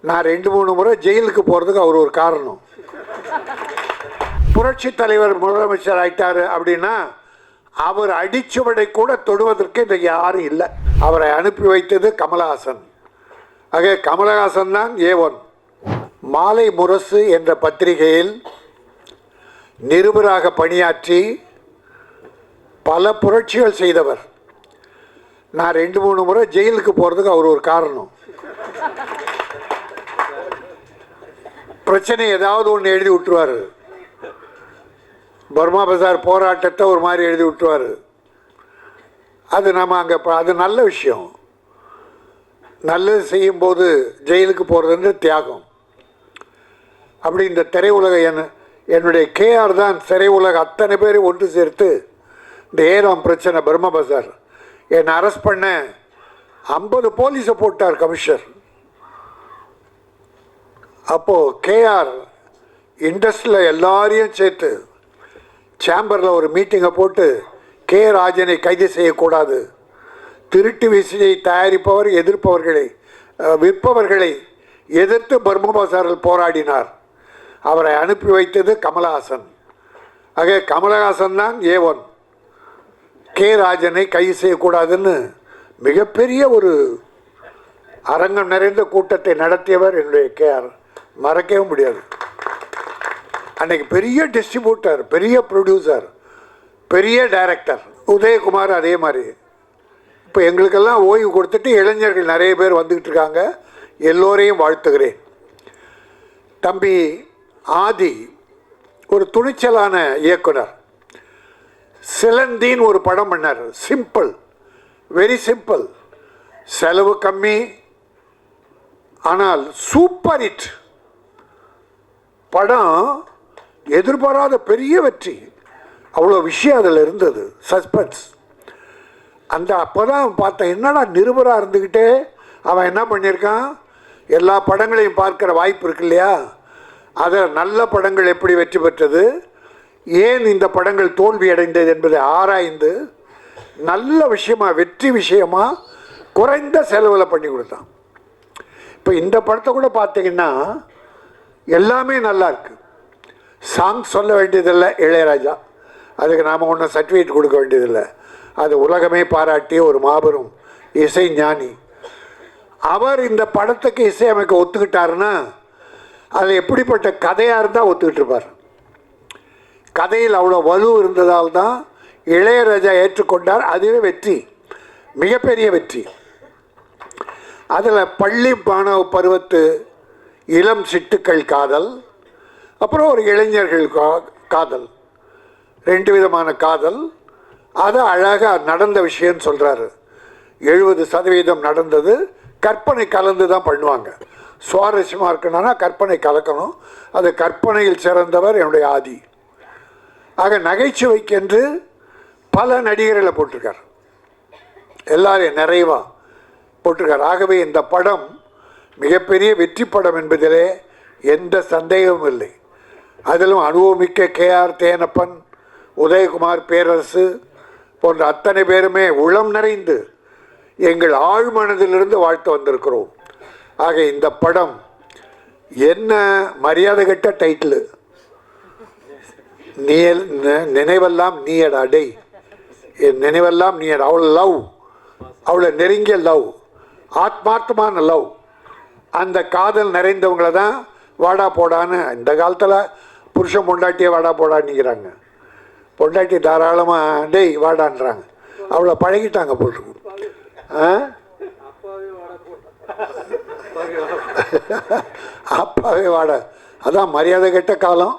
நான் 2-3 முறை ஜெயிலுக்கு போகிறதுக்கு அவர் ஒரு காரணம். புரட்சி தலைவர் முதலமைச்சர் ஆயிட்டார் அப்படின்னா அவர் அடிச்சுவடை கூட தொடுவதற்கு இன்றைக்கு யாரும் இல்லை. அவரை அனுப்பி வைத்தது கமலஹாசன். ஆக கமலஹாசன் தான் A1. மாலை முரசு என்ற பத்திரிகையில் நிருபராக பணியாற்றி பல புரட்சிகள் செய்தவர். நான் 2-3 முறை ஜெயிலுக்கு போகிறதுக்கு அவர் ஒரு காரணம். பிரச்சனை ஏதாவது ஒன்று எழுதி விட்டுருவார். பர்மா பஜார் போராட்டத்தை ஒரு மாதிரி எழுதி விட்டுருவார். அது நம்ம அங்கே அது நல்ல விஷயம். நல்லது செய்யும்போது ஜெயிலுக்கு போகிறதுன்ற தியாகம். அப்படி இந்த திரையுலக என்னுடைய KR தான் திரையுலக அத்தனை பேர் ஒன்று சேர்த்து இந்த ஏராம் பிரச்சனை பர்மா பஜார் என்னை அரெஸ்ட் பண்ண 50 போலீஸை போட்டார் கமிஷனர். அப்போது KR இண்டஸ்ட்ரியில் எல்லாரையும் சேர்த்து சேம்பரில் ஒரு மீட்டிங்கை போட்டு ராஜனை கைது செய்யக்கூடாது, திருட்டு விசையை தயாரிப்பவர் எதிர்ப்பவர்களை விற்பவர்களை எதிர்த்து பர்மா பஜாரில் போராடினார். அவரை அனுப்பி வைத்தது கமலஹாசன். ஆக கமலஹாசன் தான் A1. ராஜனை கைது செய்யக்கூடாதுன்னு மிகப்பெரிய ஒரு அரங்கம் நிறைந்த கூட்டத்தை நடத்தியவர் என்னுடைய KR. மறக்கவே முடியாது. அன்றைக்கி பெரிய டிஸ்ட்ரிபியூட்டர், பெரிய ப்ரொடியூசர், பெரிய டைரக்டர். உதயகுமார் அதே மாதிரி. இப்போ எங்களுக்கெல்லாம் ஓய்வு கொடுத்துட்டு இளைஞர்கள் நிறைய பேர் வந்துக்கிட்டு இருக்காங்க. எல்லோரையும் வாழ்த்துகிறேன். தம்பி ஆதி ஒரு துணிச்சலான இயக்குனர். சிலந்தின்னு ஒரு படம் பண்ணார். சிம்பிள், வெரி சிம்பிள், செலவு கம்மி, ஆனால் சூப்பர் ஹிட் படம். எதிர்பாராத பெரிய வெற்றி. அவ்வளோ விஷயம் அதில் இருந்தது, சஸ்பென்ஸ். அந்த அப்போ தான் பார்த்தேன், என்னடா நிருபராக இருந்துக்கிட்டே அவன் என்ன பண்ணியிருக்கான், எல்லா படங்களையும் பார்க்குற வாய்ப்பு இருக்கு இல்லையா. அதில் நல்ல படங்கள் எப்படி வெற்றி பெற்றது, ஏன் இந்த படங்கள் தோல்வி அடைந்தது என்பதை ஆராய்ந்து நல்ல விஷயமாக, வெற்றி விஷயமாக குறைந்த செலவில் பண்ணி கொடுத்தான். இப்போ இந்த படத்தை கூட பார்த்தீங்கன்னா எல்லாமே நல்லா இருக்குது. சாங் சொல்ல வேண்டியதில்லை, இளையராஜா. அதுக்கு நாம் ஒன்றும் சர்டிஃபிகேட் கொடுக்க வேண்டியதில்லை. அது உலகமே பாராட்டிய ஒரு மாபெரும் இசை ஞானி. அவர் இந்த படத்துக்கு இசையமைக்க ஒத்துக்கிட்டாருன்னா அது எப்படிப்பட்ட கதையாக இருந்தால் ஒத்துக்கிட்டு இருப்பார். கதையில் அவ்வளோ வலு இருந்ததால் தான் இளையராஜா ஏற்றுக்கொண்டார். அதுவே வெற்றி, மிகப்பெரிய வெற்றி. அதில் பள்ளி மாணவ பருவத்து இளம் சிட்டுக்கள் காதல், அப்புறம் ஒரு இளைஞர்கள் காதல், 2 விதமான காதல். அது அழகாக நடந்த விஷயம்னு சொல்கிறாரு. 70% நடந்தது. கற்பனை கலந்து தான் பண்ணுவாங்க. சுவாரஸ்யமாக இருக்கணும்னா கற்பனை கலக்கணும். அது கற்பனையில் சிறந்தவர் என்னுடைய ஆதி. ஆக நகைச்சுவைக்கென்று பல நடிகர்களை போட்டிருக்கார். எல்லாரையும் நிறைவாக போட்டிருக்கார். ஆகவே இந்த படம் மிகப்பெரிய வெற்றி படம் என்பதிலே எந்த சந்தேகமும் இல்லை. அதிலும் அனுபவமிக்க KR தேனப்பன், உதயகுமார், பேரரசு போன்ற அத்தனை பேருமே உளம் நிறைந்து எங்கள் ஆழ்மனதிலிருந்து வாழ்த்து வந்திருக்கிறோம். ஆக இந்த படம் என்ன மரியாதை கட்ட டைட்டில், நினைவெல்லாம் நீயடா டே, என் நினைவெல்லாம் நீயடா. அவ்வளோ லவ், அவ்வளோ நெருங்கிய லவ், ஆத்மார்த்தமான லவ். அந்த காதல் நிறைந்தவங்களை தான் வாடா போடான்னு இந்த காலத்தில் புருஷன் பொண்டாட்டியே வாடா போடான்னுக்கிறாங்க. பொண்டாட்டி தாராளமாக டேய் வாடான்றாங்க. அவ்வளோ பழகிட்டாங்க போட்டு. அப்பாவே வாடா, அதான் மரியாதை கெட்ட காலம்.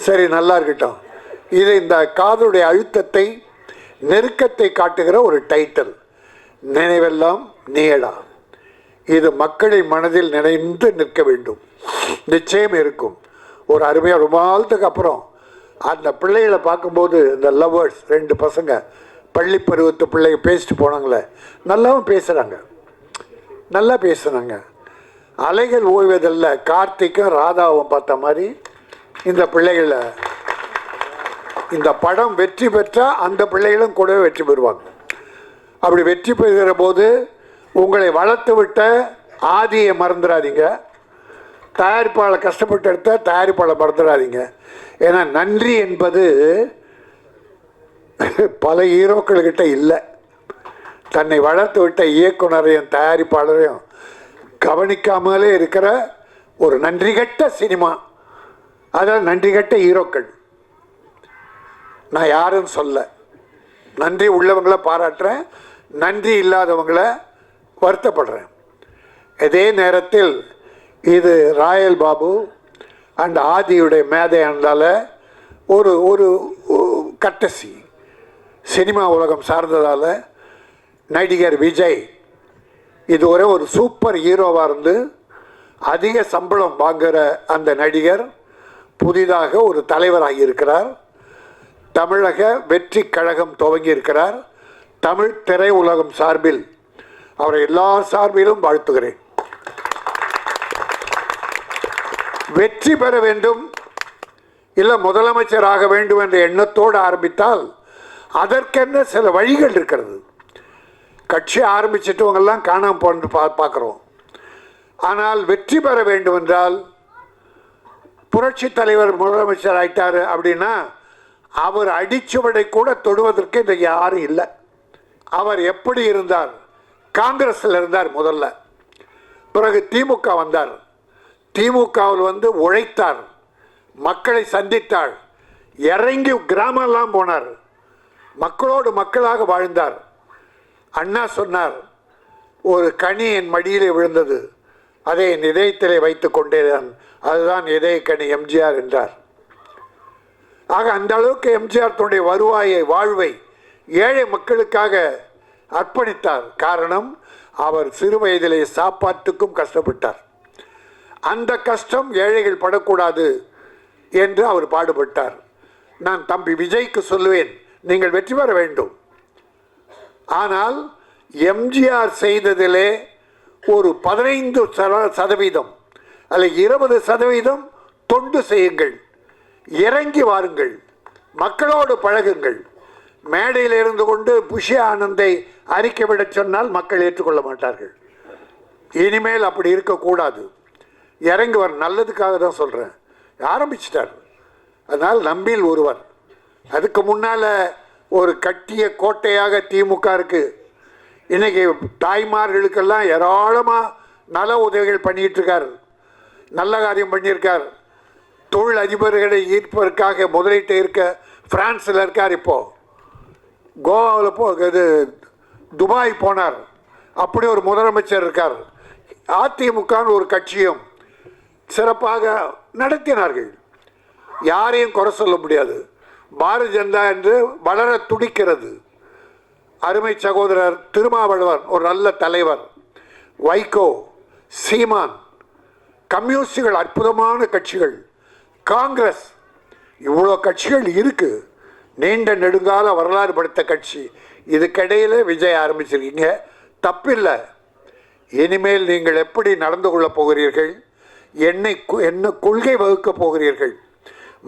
சரி, நல்லா இருக்கட்டும். இது இந்த காதலுடைய அழுத்தத்தை, நெருக்கத்தை காட்டுகிற ஒரு டைட்டில், நினைவெல்லாம் நீயடா. இது மக்களின் மனதில் நினைந்து நிற்க வேண்டும். நிச்சயம் இருக்கும். ஒரு அருமையாக ரொம்ப நாளத்துக்கு அப்புறம் அந்த பிள்ளைகளை பார்க்கும்போது, இந்த லவ்வர்ஸ் 2 பசங்க பள்ளி பருவத்து பிள்ளைங்க பேசிட்டு போனாங்களே, நல்லாவும் பேசுகிறாங்க, நல்லா பேசுகிறாங்க. அலைகள் ஓய்வதில்லை. கார்த்திக்கும் ராதாவும் பார்த்த மாதிரி இந்த பிள்ளைகளை, இந்த படம் வெற்றி பெற்றால் அந்த பிள்ளைகளும் கூடவே வெற்றி பெறுவாங்க. அப்படி வெற்றி பெறுகிற போது உங்களை வளர்த்து விட்ட ஆதியை மறந்துடாதீங்க. தயாரிப்பாளர் கஷ்டப்பட்டு எடுத்தால் தயாரிப்பாளர் மறந்துடாதீங்க. ஏன்னா நன்றி என்பது பல ஹீரோக்கள்கிட்ட இல்லை. தன்னை வளர்த்து விட்ட இயக்குனரையும் தயாரிப்பாளரையும் கவனிக்காமலே இருக்கிற ஒரு நன்றிகட்ட சினிமா. அதாவது நன்றிகட்ட ஹீரோக்கள். நான் யாரும் சொல்ல, நன்றி உள்ளவங்களை பாராட்டுறேன், நன்றி இல்லாதவங்களை வருத்தப்படுறேன். அதே நேரத்தில் இது ராயல் பாபு அண்ட் ஆதியுடைய மேதையானால ஒரு ஒரு கட்டசி சினிமா உலகம் சார்ந்ததால் நடிகர் விஜய் இதுவரை ஒரு சூப்பர் ஹீரோவாக இருந்து அதிக சம்பளம் வாங்குகிற அந்த நடிகர் புதிதாக ஒரு தலைவராகி இருக்கிறார். தமிழக வெற்றி கழகம் துவங்கி இருக்கிறார். தமிழ் திரை உலகம் சார்பில் அவரை எல்லா சார்பிலும் வாழ்த்துகிறேன். வெற்றி பெற வேண்டும் இல்லை முதலமைச்சராக வேண்டும் என்ற எண்ணத்தோடு ஆரம்பித்தால் அதற்கென்ன சில வழிகள் இருக்கிறது. கட்சி ஆரம்பிச்சிட்டவங்கெல்லாம் காணாமல் போன்னு பார்க்குறோம். ஆனால் வெற்றி பெற வேண்டும் என்றால் புரட்சி தலைவர் முதலமைச்சர் ஆயிட்டார் அப்படின்னா அவர் அடிச்சுவடை கூட தொடுவதற்கு இன்றைக்கு யாரும் இல்லை. அவர் எப்படி இருந்தார்? காங்கிரஸில் இருந்தார் முதல்ல, பிறகு திமுக வந்தார். திமுகவில் வந்து உழைத்தார், மக்களை சந்தித்தார், இறங்கி கிராமம்லாம் போனார், மக்களோடு மக்களாக வாழ்ந்தார். அண்ணா சொன்னார், ஒரு கனி என் மடியிலே விழுந்தது, அதை என் இதயத்திலே வைத்து கொண்டேதான், அதுதான் இதய கனி எம்ஜிஆர் என்றார். ஆக அந்த அளவுக்கு எம்ஜிஆர் தன்னுடைய வருவாயை வாழ்வை ஏழை மக்களுக்காக அர்ப்பணித்தார். காரணம், அவர் சிறு வயதிலே சாப்பாட்டுக்கும் கஷ்டப்பட்டார். அந்த கஷ்டம் ஏழைகள் படக்கூடாது என்று அவர் பாடுபட்டார். நான் தம்பி விஜய்க்கு சொல்லுவேன், நீங்கள் வெற்றி பெற வேண்டும். ஆனால் எம்ஜிஆர் செய்ததிலே ஒரு 15% அல்ல 20% தொண்டு செய்யுங்கள், இறங்கி வாருங்கள், மக்களோடு பழகுங்கள். மேடையில் இருந்து கொண்டு புஷி ஆனந்தை அறிக்கை விட சொன்னால் மக்கள் ஏற்றுக்கொள்ள மாட்டார்கள். இனிமேல் அப்படி இருக்கக்கூடாது. இறங்கி வர நல்லதுக்காக தான் சொல்கிறேன். ஆரம்பிச்சிட்டார். அதனால் நம்பில் ஒருவர். அதுக்கு முன்னால் ஒரு கட்டிய கோட்டையாக திமுக இருக்குது. இன்றைக்கி தாய்மார்களுக்கெல்லாம் ஏராளமாக நல உதவிகள் பண்ணிகிட்டு இருக்கார், நல்ல காரியம் பண்ணியிருக்கார். தொழில் அதிபர்களை ஈர்ப்பதற்காக முதலீட்டு இருக்க பிரான்ஸில் இருக்கார். இப்போது கோவாவில் இது துபாய் போனார். அப்படி ஒரு முதலமைச்சர் இருக்கார். அதிமுகன்னு ஒரு கட்சியும் சிறப்பாக நடத்தினார்கள். யாரையும் குறை சொல்ல முடியாது. பாரதிய ஜனதா என்று வளர துடிக்கிறது. அருமை சகோதரர் திருமாவளவன் ஒரு நல்ல தலைவர், வைகோ, சீமான், கம்யூனிஸ்டுகள் அற்புதமான கட்சிகள், காங்கிரஸ், இவ்வளோ கட்சிகள் இருக்கு. நீண்ட நெடுங்கால வரலாறு படுத்த கட்சி. இதுக்கிடையில் விஜய் ஆரம்பிச்சிருக்கீங்க, தப்பில்லை. இனிமேல் நீங்கள் எப்படி நடந்து கொள்ளப் போகிறீர்கள், என்ன கொள்கை வகுக்கப் போகிறீர்கள்,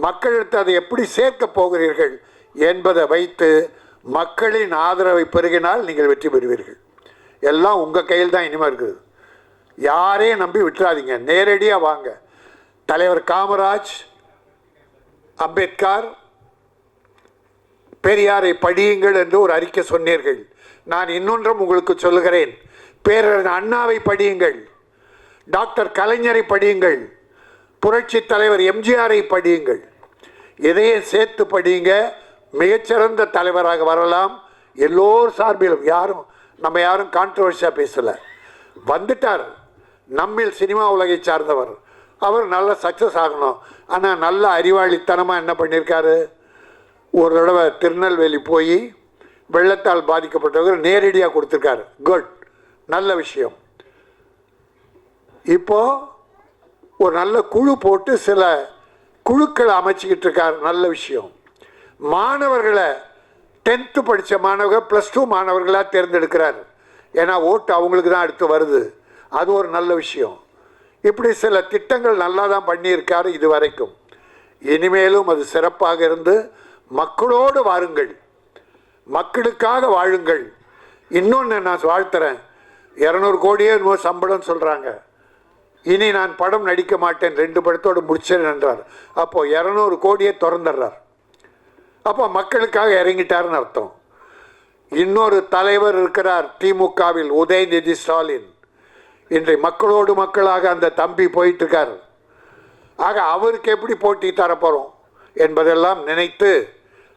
மக்களிடத்து அதை எப்படி சேர்க்கப் போகிறீர்கள் என்பதை வைத்து மக்களின் ஆதரவை பெருகினால் நீங்கள் வெற்றி பெறுவீர்கள். எல்லாம் உங்கள் கையில் தான் இனிமேல் இருக்குது. யாரையும் நம்பி விட்டுறாதீங்க. நேரடியாக வாங்க. தலைவர் காமராஜ், அம்பேத்கர், பெரியாரை படியுங்கள் என்று ஒரு அறிக்கை சொன்னீர்கள். நான் இன்னொன்றும் உங்களுக்கு சொல்லுகிறேன். பேரறிஞர் அண்ணாவை படியுங்கள், டாக்டர் கலைஞரை படியுங்கள், புரட்சி தலைவர் எம்ஜிஆரை படியுங்கள். இதையும் சேர்த்து படியுங்க. மிகச்சிறந்த தலைவராக வரலாம். எல்லோர் சார்பிலும் நம்ம யாரும் கான்ட்ரவர்சியாக பேசலை. வந்துட்டார். நம்மில் சினிமா உலகை சார்ந்தவர். அவர் நல்ல சக்ஸஸ் ஆகணும். ஆனால் நல்ல அறிவாளித்தனமாக என்ன பண்ணியிருக்காரு, ஒரு தடவை திருநெல்வேலி போய் வெள்ளத்தால் பாதிக்கப்பட்டவர்கள் நேரடியாக கொடுத்துருக்காரு. குட், நல்ல விஷயம். இப்போது ஒரு நல்ல குழு போட்டு சில குழுக்களை அமைச்சிக்கிட்டு இருக்கார். நல்ல விஷயம். மாணவர்களை 10th படித்த மாணவர்கள் +2 மாணவர்களாக தேர்ந்தெடுக்கிறார். ஏன்னா ஓட்டு அவங்களுக்கு தான் அடுத்து வருது. அது ஒரு நல்ல விஷயம். இப்படி சில திட்டங்கள் நல்லா தான் பண்ணியிருக்காரு இது வரைக்கும். இனிமேலும் அது சிறப்பாக இருந்து மக்களோடு வாருங்கள், மக்களுக்காக வாழுங்கள். இன்னொன்று நான் வாழ்த்துறேன். 200 கோடியே இன்னும் சம்பளம் சொல்கிறாங்க. இனி நான் படம் நடிக்க மாட்டேன், 2 படத்தோடு முடிச்சேன் என்றார். அப்போ 200 கோடியை திறந்துடுறார். அப்போ மக்களுக்காக இறங்கிட்டாருன்னு அர்த்தம். இன்னொரு தலைவர் இருக்கிறார் திமுகவில், உதயநிதி ஸ்டாலின். இன்றைய மக்களோடு மக்களாக அந்த தம்பி போயிட்டு இருக்கார். ஆக அவருக்கு எப்படி போட்டி தரப்போகிறோம் என்பதெல்லாம் நினைத்து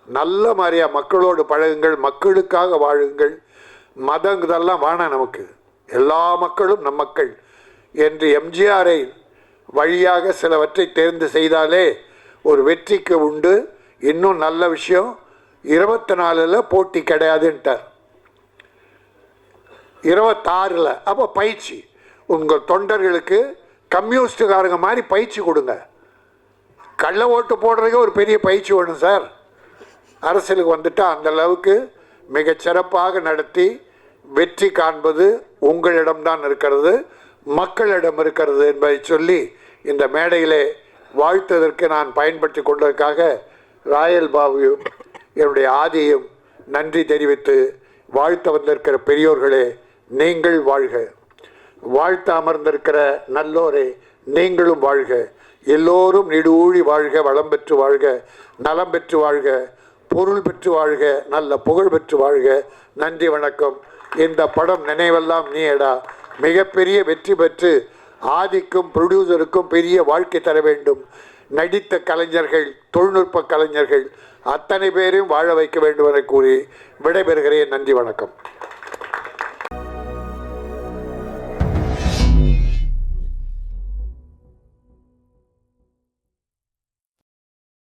நல்ல மாதிரியா மக்களோடு பழகுங்கள், மக்களுக்காக வாழுங்கள். மதம் இதெல்லாம் வேணாம், நமக்கு எல்லா மக்களும் நம் மக்கள் என்று எம்ஜிஆரை வழியாக சிலவற்றை தேர்ந்து செய்தாலே ஒரு வெற்றிக்கு உண்டு. இன்னும் நல்ல விஷயம், 24 போட்டி கிடையாதுன்ட்டார், 26. அப்போ பயிற்சி உங்கள் தொண்டர்களுக்கு கம்யூனிஸ்டுக்காரங்க மாதிரி பயிற்சி கொடுங்க. கள்ள ஓட்டு போடுறதுக்கு ஒரு பெரிய பயிற்சி வேணும் சார். அரசியலுக்கு வந்துட்டால் அந்த அளவுக்கு மிகச்சிறப்பாக நடத்தி வெற்றி காண்பது உங்களிடம்தான் இருக்கிறது, மக்களிடம் இருக்கிறது என்பதை சொல்லி இந்த மேடையிலே வாழ்த்ததற்கு நான் பயன்படுத்தி கொண்டதற்காக ராயல் பாபுவும் என்னுடைய ஆதியும் நன்றி தெரிவித்து, வாழ்த்த வந்திருக்கிற பெரியோர்களே நீங்கள் வாழ்க, வாழ்த்த அமர்ந்திருக்கிற நல்லோரே நீங்களும் வாழ்க, எல்லோரும் நெடுவூழி வாழ்க, வளம் பெற்று வாழ்க, நலம் பெற்று வாழ்க, பொருள் பெற்று வாழ்க, நல்ல புகழ் பெற்று வாழ்க. நன்றி, வணக்கம். இந்த படம் நினைவெல்லாம் நீடா மிகப்பெரிய வெற்றி பெற்று ஆதிக்கும் ப்ரொடியூசருக்கும் பெரிய வாழ்க்கை தர வேண்டும். நடித்த கலைஞர்கள், தொழில்நுட்ப கலைஞர்கள் அத்தனை பேரையும் வாழ வைக்க வேண்டும் என கூறி விடைபெறுகிறேன். நன்றி, வணக்கம்.